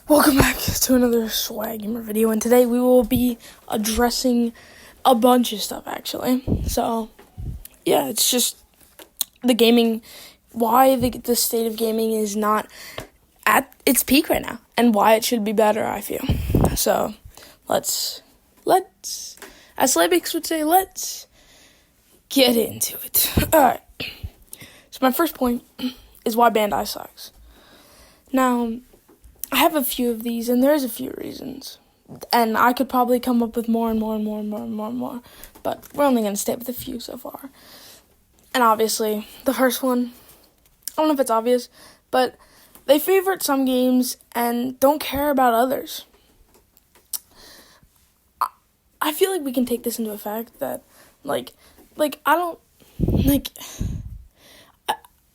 Welcome back to another Swag Gamer video, and today we will be addressing a bunch of stuff, actually. So, yeah, it's just the gaming, why the state of gaming is not at its peak right now, and why it should be better, I feel. So, let's, as Slaybix would say, let's get into it. Alright, so my first point is why Bandai sucks. Now, I have a few of these, and there's a few reasons. And I could probably come up with more, but we're only going to stay with a few so far. And obviously, the first one, I don't know if it's obvious, but they favorite some games and don't care about others. I feel like we can take this into effect that,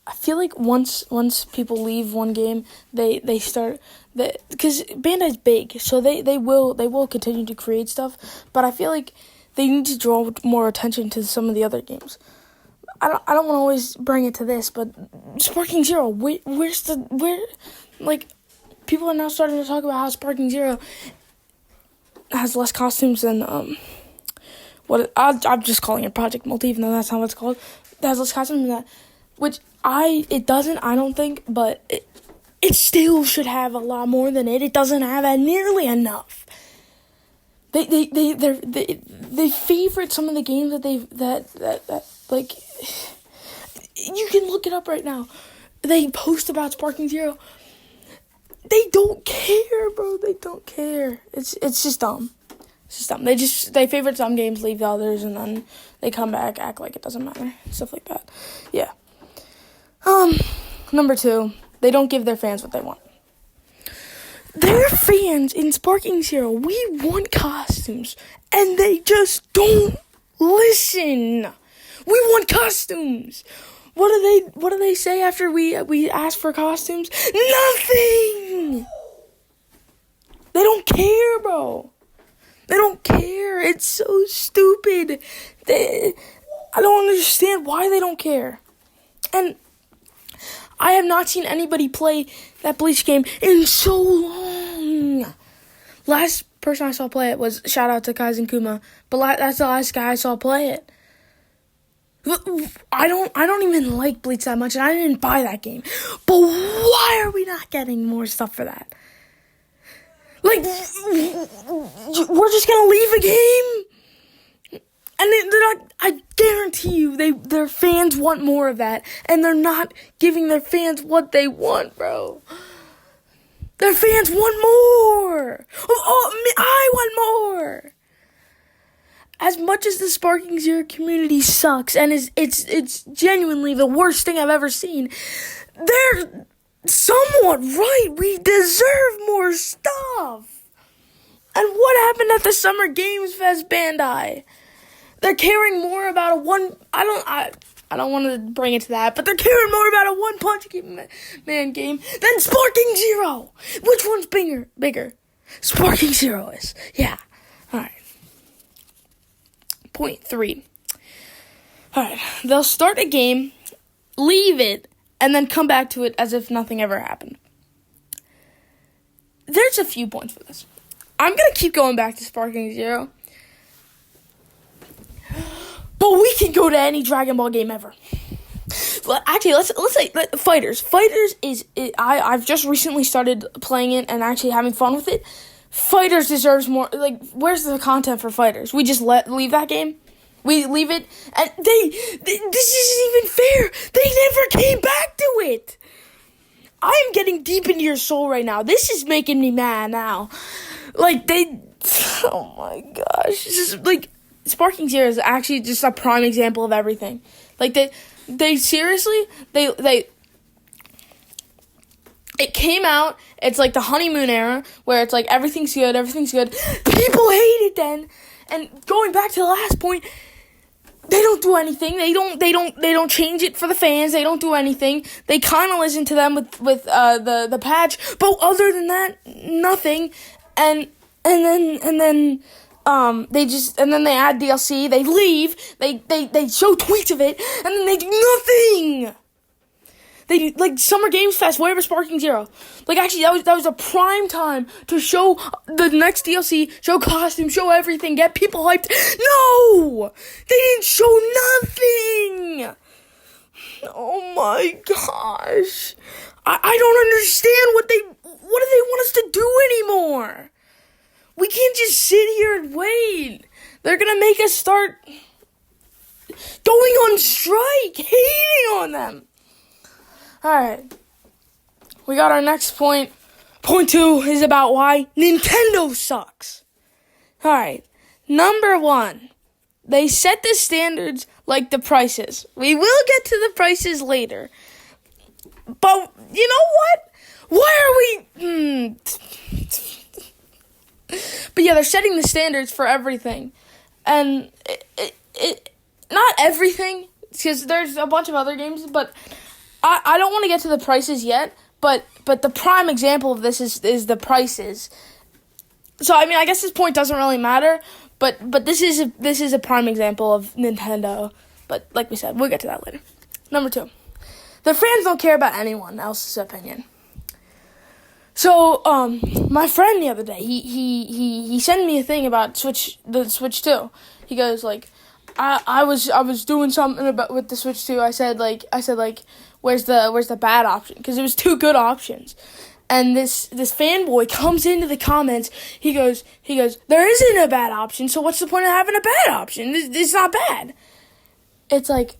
I feel like once people leave one game, they start, because Bandai's big, so they will continue to create stuff, but I feel like they need to draw more attention to some of the other games. I don't want to always bring it to this, but Sparking Zero, people are now starting to talk about how Sparking Zero has less costumes than I'm just calling it Project Multi, even though that's not what it's called. It has less costumes than that. Which I don't think, but it still should have a lot more than it. It doesn't have nearly enough. They favorite some of the games that you can look it up right now. They post about Sparking Zero. They don't care, bro. They don't care. It's just dumb. It's just dumb. They favorite some games, leave the others, and then they come back, act like it doesn't matter, stuff like that. Yeah. Number 2, they don't give their fans what they want. Their fans in Sparking Zero, we want costumes, and they just don't listen. We want costumes. What do they say after we ask for costumes? Nothing. They don't care, bro. They don't care. It's so stupid. I don't understand why they don't care. And I have not seen anybody play that Bleach game in so long. Last person I saw play it was, shout out to Kaizen Kuma, but that's the last guy I saw play it. I don't even like Bleach that much, and I didn't buy that game. But why are we not getting more stuff for that? Like, we're just gonna leave a game? And they're not, I guarantee you, their fans want more of that, and they're not giving their fans what they want, bro. Their fans want more. I want more. As much as the Sparking Zero community sucks, and it's genuinely the worst thing I've ever seen, they're somewhat right. We deserve more stuff. And what happened at the Summer Games Fest, Bandai? They're caring more about I don't want to bring it to that, but they're caring more about a One Punch Man game than Sparking Zero. Which one's bigger? Sparking Zero is. Yeah. Alright. Point 3. Alright. They'll start a game, leave it, and then come back to it as if nothing ever happened. There's a few points for this. I'm going to keep going back to Sparking Zero. But we can go to any Dragon Ball game ever. Actually, let's say Fighters. Fighters I've just recently started playing it and actually having fun with it. Fighters deserves more. Like, where's the content for Fighters? We just leave that game. We leave it, and this isn't even fair. They never came back to it. I am getting deep into your soul right now. This is making me mad now. Oh my gosh, this is Sparking Zero is actually just a prime example of everything. They seriously, it came out, it's like the honeymoon era, where it's like everything's good. People hate it then, and going back to the last point, they don't do anything. They don't change it for the fans. They don't do anything. They kind of listen to them with the patch, but other than that, nothing. And then they add DLC, they leave, they show tweets of it, and then they do nothing. They like Summer Games Fest, whatever, Sparking Zero. Like actually, that was a prime time to show the next DLC, show costumes, show everything, get people hyped. No, they didn't show nothing. Oh my gosh, I don't understand what do they want us to do anymore? We can't just sit here and wait. They're gonna make us start going on strike, hating on them. Alright. We got our next point. Point 2 is about why Nintendo sucks. Alright. Number 1. They set the standards like the prices. We will get to the prices later. But, you know what? Why are we... But yeah, they're setting the standards for everything. And it not everything, because there's a bunch of other games, but I don't want to get to the prices yet, but the prime example of this is the prices. So I mean, I guess this point doesn't really matter, but this is a prime example of Nintendo. But like we said, we'll get to that later. Number 2. The fans don't care about anyone else's opinion. So, my friend the other day, he sent me a thing about the Switch 2. He goes, like, I was doing something with the Switch 2. I said, where's the bad option? Because it was 2 good options. And this fanboy comes into the comments. He goes, there isn't a bad option, so what's the point of having a bad option? It's not bad. It's like,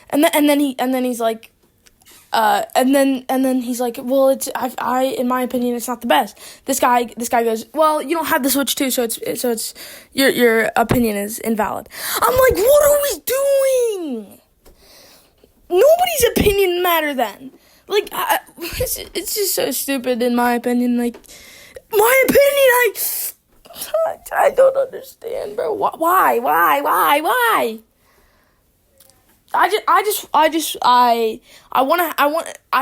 and then he's like, and then he's like, well, it's I in my opinion, it's not the best. This guy goes, well, you don't have the Switch 2, so it's your opinion is invalid. I'm like, what are we doing? Nobody's opinion matter then. Like, it's just so stupid in my opinion. Like, my opinion, I don't understand, bro. Why? I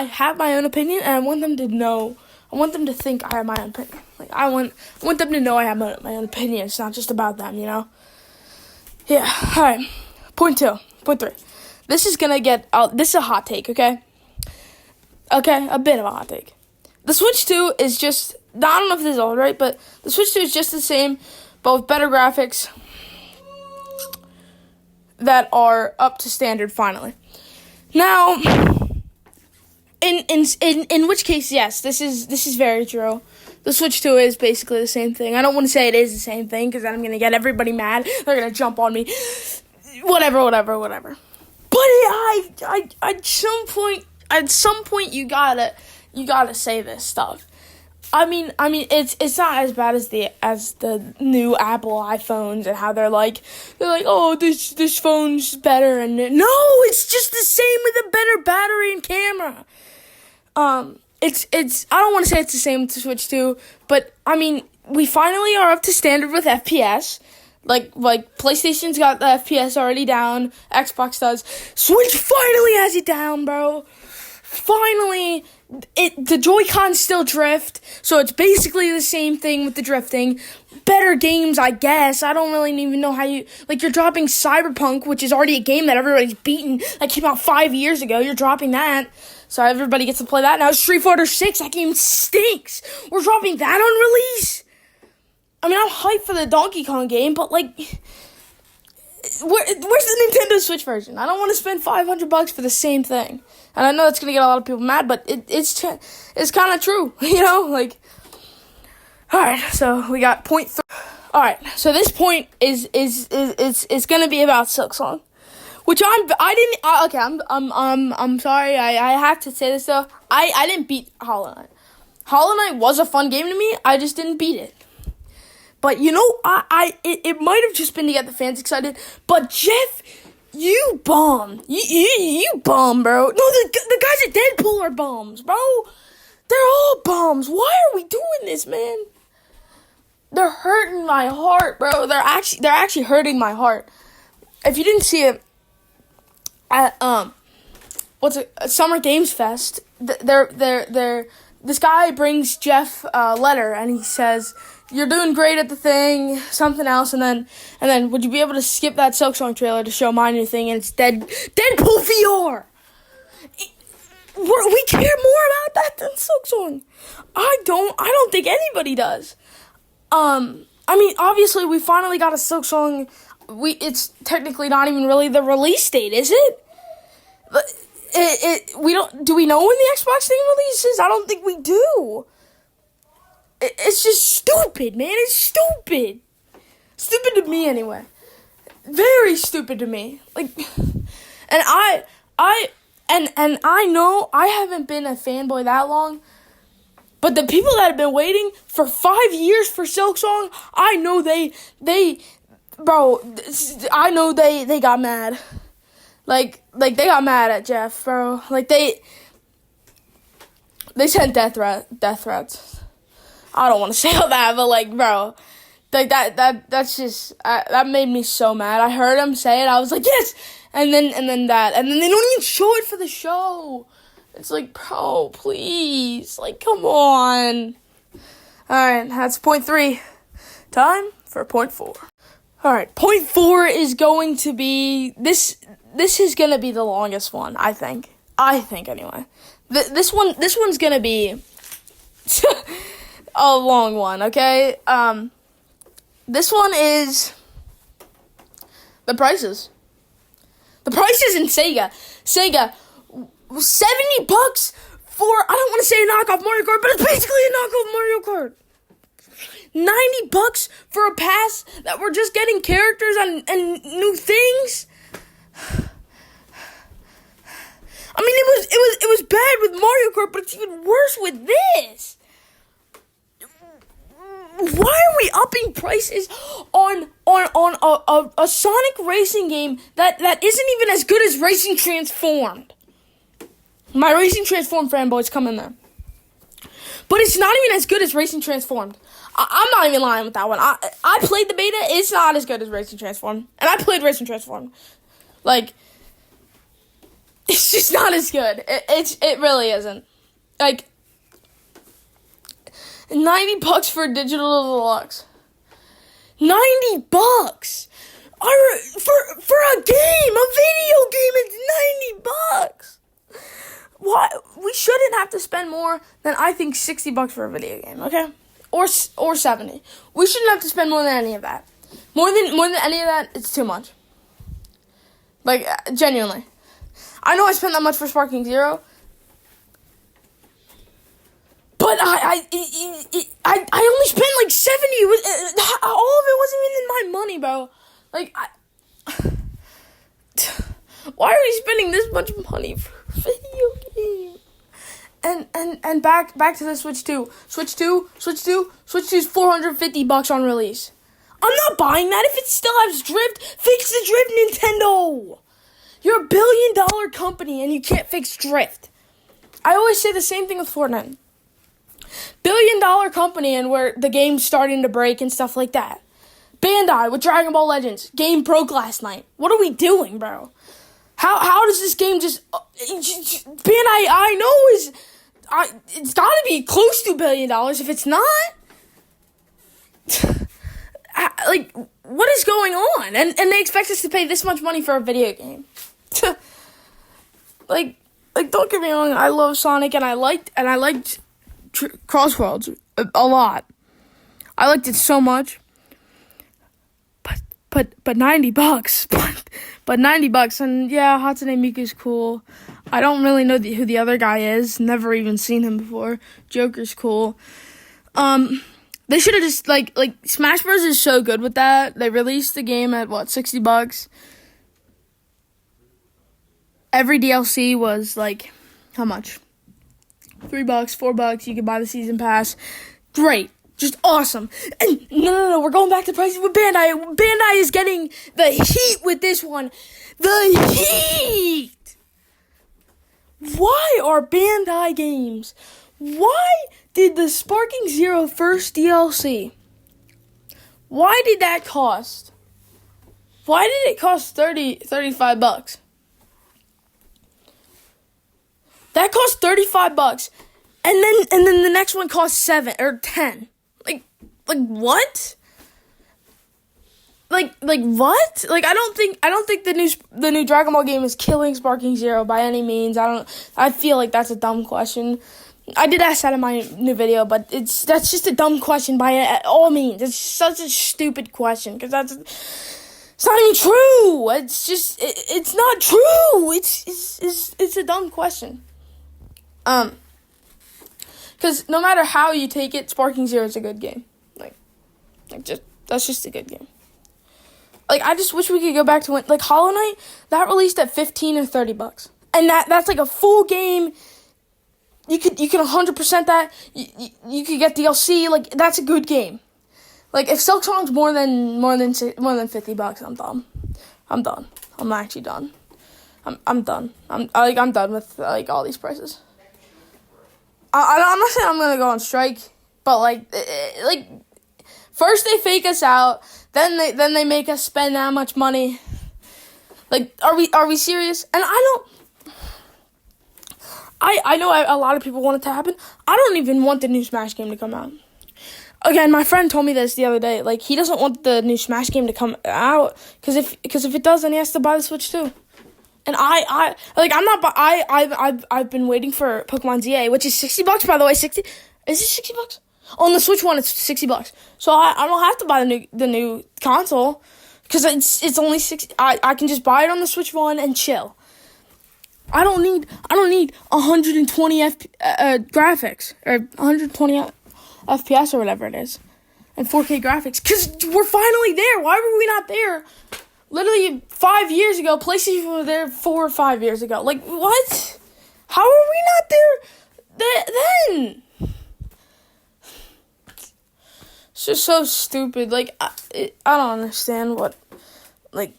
have my own opinion, and I want them to know. I want them to think I have my own opinion. Like, I want them to know I have my own opinion. It's not just about them, you know? Yeah, alright. Point 2. Point 3. This is gonna get, this is a hot take, okay? Okay, a bit of a hot take. The Switch 2 is just, I don't know if this is all right, but the Switch 2 is just the same, but with better graphics that are up to standard finally. Now, in which case, yes, this is very true. The Switch 2 is basically the same thing. I don't want to say it is the same thing, because then I'm going to get everybody mad. They're going to jump on me. Whatever. But at some point you gotta say this stuff. I mean, it's not as bad as the new Apple iPhones and how they're like, oh, this phone's better, and no, it's just the same with a better battery and camera. It's I don't want to say it's the same with the Switch 2, but I mean, we finally are up to standard with FPS. Like PlayStation's got the FPS already down, Xbox does. Switch finally has it down, bro. Finally, the Joy-Cons still drift, so it's basically the same thing with the drifting. Better games, I guess. I don't really even know how you... Like, you're dropping Cyberpunk, which is already a game that everybody's beaten. That came out 5 years ago. You're dropping that, so everybody gets to play that. Now, Street Fighter 6, that game stinks. We're dropping that on release? I mean, I'm hyped for the Donkey Kong game, but, like... where's the Nintendo Switch version? I don't want to spend $500 for the same thing. And I know that's gonna get a lot of people mad, but it's kind of true, you know. Like, all right, so we got point 3. All right, so this point is gonna be about silksong, which I'm sorry. I have to say this though. I didn't beat Hollow Knight. Hollow Knight was a fun game to me. I just didn't beat it. But you know, it might have just been to get the fans excited. But Jeff, you bum. You bum, bro. No, the guys at Deadpool are bums, bro. They're all bums. Why are we doing this, man? They're hurting my heart, bro. They're actually hurting my heart. If you didn't see it at Summer Games Fest, this guy brings Jeff a letter and he says, "You're doing great at the thing," something else, and then would you be able to skip that silksong trailer to show my new thing? And it's Deadpool VR. we care more about that than silksong. I don't think anybody does. I mean, obviously, we finally got a silksong. It's technically not even really the release date, is it? We don't. Do we know when the Xbox thing releases? I don't think we do. It's just stupid, man. It's stupid. Stupid to me, anyway. Very stupid to me. Like, and I know I haven't been a fanboy that long. But the people that have been waiting for 5 years for silksong, I know they got mad. Like they got mad at Jeff, bro. Like they sent death threats. I don't want to say all that, but like, bro, like that's just that made me so mad. I heard him say it. I was like, yes, and then they don't even show it for the show. It's like, bro, please. Like, come on. Alright, that's point 3. Time for point 4. Alright, point 4 is going to be... This is going to be the longest one, I think. I think, anyway. This one's going to be a long one, okay? This one is... The prices. The prices in Sega. Sega... $70 for, I don't want to say a knockoff Mario Kart, but it's basically a knockoff Mario Kart. $90 for a pass that we're just getting characters and new things. I mean, it was bad with Mario Kart, but it's even worse with this. Why are we upping prices on a Sonic racing game that isn't even as good as Racing Transformed? My Racing Transformed fanboys come in there. But it's not even as good as Racing Transformed. I'm not even lying with that one. I played the beta. It's not as good as Racing Transformed. And I played Racing Transformed. Like, it's just not as good. It really isn't. Like, $90 for digital deluxe. $90! For a game, a video game, it's $90! Why? We shouldn't have to spend more than, I think, $60 for a video game, okay? Or 70. We shouldn't have to spend more than any of that. More than any of that, it's too much. Like, genuinely. I know I spent that much for Sparking Zero, but I only spent like 70. All of it wasn't even in my money, bro. Like, why are we spending this much money for a video game? And back to the Switch 2. Switch 2 is $450 on release. I'm not buying that if it still has drift. Fix the drift, Nintendo. You're a $1 billion company and you can't fix drift. I always say the same thing with Fortnite. $1 billion company and where the game's starting to break and stuff like that. Bandai with Dragon Ball Legends. Game broke last night. What are we doing, bro? How does this game just Bandai, I know is... it's got to be close to $1 billion if it's not. Like, what is going on? And they expect us to pay this much money for a video game. like, don't get me wrong. I love Sonic, and I liked Crossworlds a lot. I liked it so much. But $90, but $90, and yeah, Hatsune Miku's cool. I don't really know who the other guy is. Never even seen him before. Joker's cool. They should have just like Smash Bros is so good with that. They released the game at $60. Every DLC was like how much? $3, $4. You could buy the season pass. Great. Just awesome. And no, we're going back to prices with Bandai. Bandai is getting the heat with this one. The heat! Why are Bandai games? Why did the Sparking Zero first DLC? Why did that cost? Why did it cost $35? That cost $35. And then the next one cost $7 or $10. Like what? like what? Like I don't think the new Dragon Ball game is killing Sparking Zero by any means. I feel like that's a dumb question. I did ask that in my new video, but that's just a dumb question by all means. It's such a stupid question because it's not even true. It's just it's not true. It's a dumb question. Because no matter how you take it, Sparking Zero is a good game. That's just a good game. Like, I just wish we could go back to when, like, Hollow Knight, that released at $15 or $30. And that's like a full game. You could 100% that. You could get DLC. Like, that's a good game. Like, if Silksong's more than $50, I'm done. I'm actually done. I'm done. I'm done with like all these prices. I'm not saying I'm gonna go on strike, but like first they fake us out, then they make us spend that much money. Like, are we serious? And I know a lot of people want it to happen. I don't even want the new Smash game to come out. Again, my friend told me this the other day. Like, he doesn't want the new Smash game to come out because if it does, then he has to buy the Switch too. And I've been waiting for Pokemon ZA, which is $60, by the way. 60, is it $60? On the Switch one, it's $60. So I don't have to buy the new console because it's only 60. I can just buy it on the Switch one and chill. I don't need 120 graphics or 120 FPS or whatever it is, and 4K graphics because we're finally there. Why were we not there? Literally 5 years ago, PlayStation was there 4 or 5 years ago. Like, what? How are we not there then? It's just so stupid. Like, I don't understand what, like,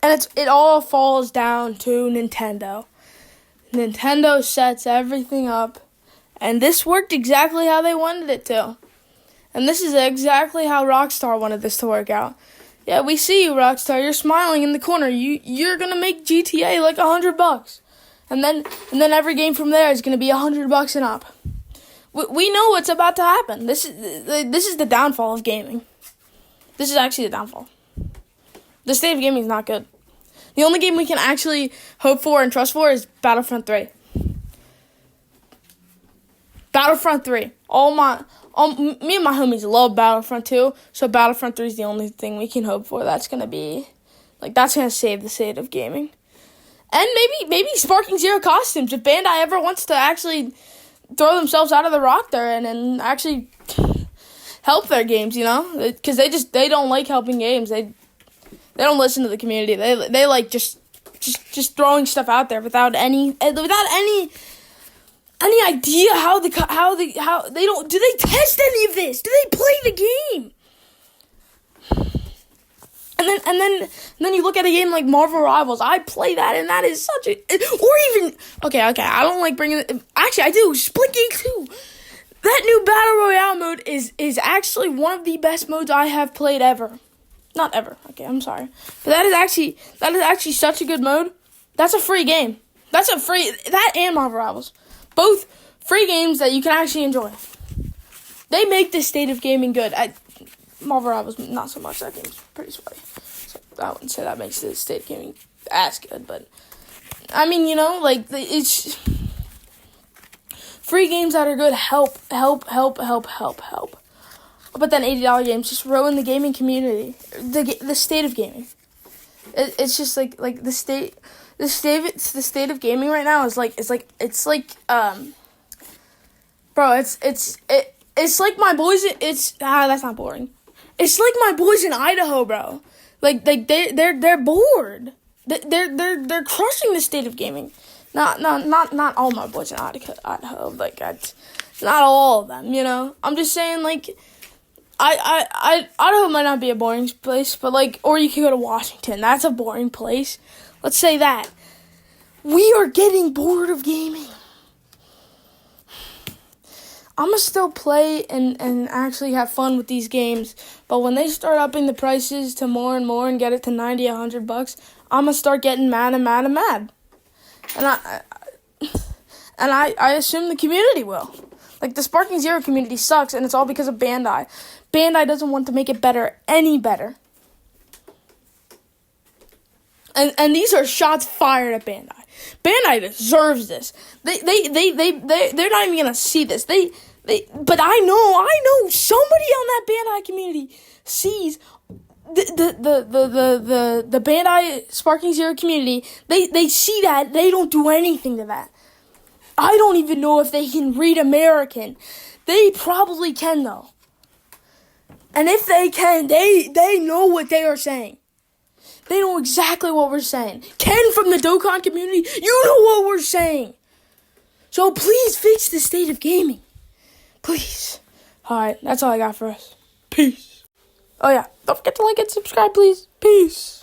and it all falls down to Nintendo. Nintendo sets everything up, and this worked exactly how they wanted it to. And this is exactly how Rockstar wanted this to work out. Yeah, we see you, Rockstar. You're smiling in the corner. You're gonna make GTA like $100, and then every game from there is gonna be $100 and up. We know what's about to happen. This is the downfall of gaming. This is actually the downfall. The state of gaming is not good. The only game we can actually hope for and trust for is Battlefront 3. Battlefront 3. Me and my homies love Battlefront 2, so Battlefront 3 is the only thing we can hope for. That's gonna save the state of gaming. And maybe Sparking Zero costumes. If Bandai ever wants to actually throw themselves out of the rock there and actually help their games, you know, because they don't like helping games. They don't listen to the community. They like just throwing stuff out there without any idea how they don't. Do they test any of this? Do they play the game? And then you look at a game like Marvel Rivals. I play that, and that is such a, or even okay. I don't like bringing it. Actually, I do. Split Game 2. That new Battle Royale mode is actually one of the best modes I have played ever. Not ever. Okay, I'm sorry, but that is actually such a good mode. That's a free game. That and Marvel Rivals, both free games that you can actually enjoy. They make the state of gaming good. Marvel Rivals, not so much. That game's pretty sweaty. So I wouldn't say that makes the state of gaming as good, but I mean, you know, like it's free games that are good help. But then $80 games just ruin the gaming community, the state of gaming. It's just like the state of gaming right now is bro, it's like my boys. That's not boring. It's like my boys in Idaho, bro. Like they're bored. They're crushing the state of gaming. Not all my boys in Idaho. Like not all of them. You know. I'm just saying, like, Idaho might not be a boring place, but like, or you could go to Washington. That's a boring place. Let's say that. We are getting bored of gaming. I'm going to still play and actually have fun with these games, but when they start upping the prices to more and more and get it to $90, $100, I'm going to start getting mad. And I assume the community will. Like, the Sparking Zero community sucks, and it's all because of Bandai. Bandai doesn't want to make it better, any better. And these are shots fired at Bandai. Bandai deserves this. They're not even gonna see this. But I know somebody on that Bandai community sees the Bandai Sparking Zero community. They see that. They don't do anything to that. I don't even know if they can read American. They probably can though. And if they can, they know what they are saying. They know exactly what we're saying. Ken from the Dokkan community, you know what we're saying. So please fix the state of gaming. Please. Alright, that's all I got for us. Peace. Oh yeah, don't forget to like and subscribe, please. Peace.